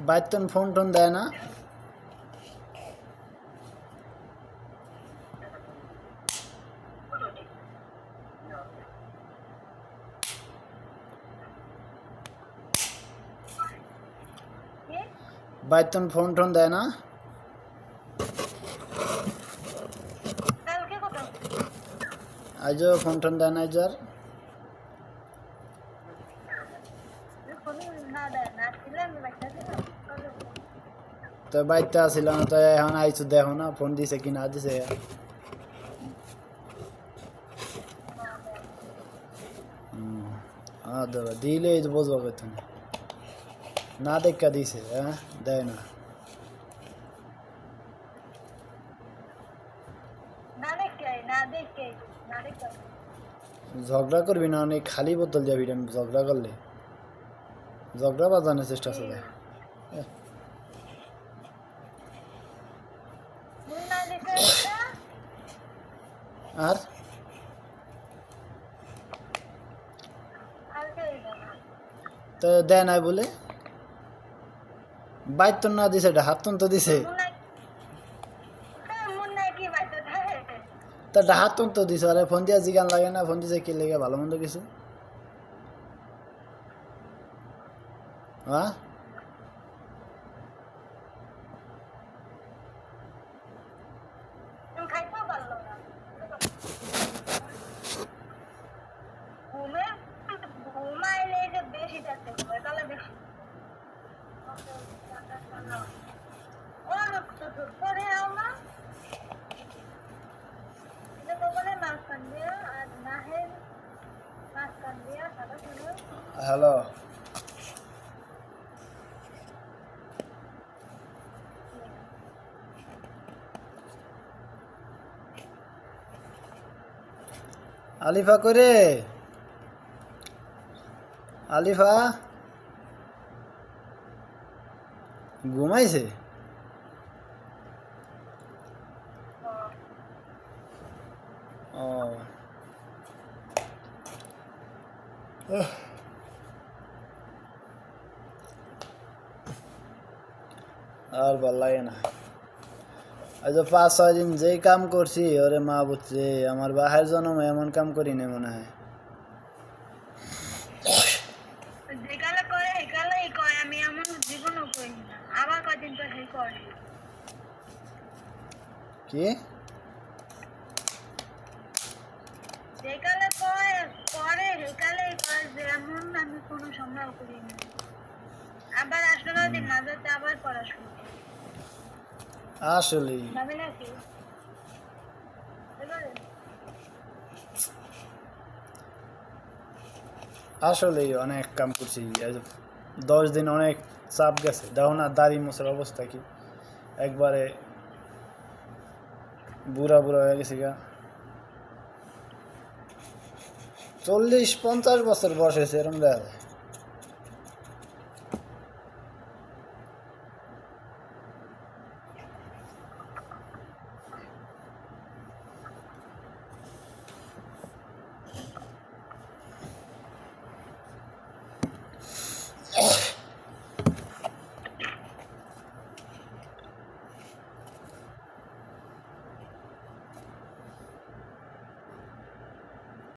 বাইতন phone tone দেয় না? বাইতন phone tone দেয় না? আজও ফোন টোন দেয় না আজ আর? তো বাইতে আসিল না তো এখন আইসু দেখো না ফোন দিছে কি না দিছে। দিলে বুঝবো কথা না দেখা দিছে। হ্যাঁ দেয় না ঝগড়া করবি না অনেক খালি বোতল যাবি ঝগড়া করলে ঝগড়া বাজানোর চেষ্টা চলে। আর তো দেয় নাই বলে বাইতন না দিছে এটা হাতন তো দিছে তা হাতন তো দিছে। আরে ফোন দিয়া জিগান লাগে না ফোন দিছে কি লেগে ভালো মন্দ কিছু? হ্যাঁ হ্যালো আলিফা করে আলিফা ঘুমাইছে? ও আর ভাল লাগে না। আজ 5-6 দিন যেই কাম করছি ওরে মা বুঝছে আমার বাহার জন্ম এমন কাম করি না মনে হয়। কি আসলে আসলেই অনেক কাম করছি। 10 দিন অনেক চাপ গেছে। দেখো না দাড়ি মোছার অবস্থা কি একবারে বুড়া বুড়া হয়ে গেছে গা। 40-50 বছর বয়স হয়েছে এরকম দেখা যায়।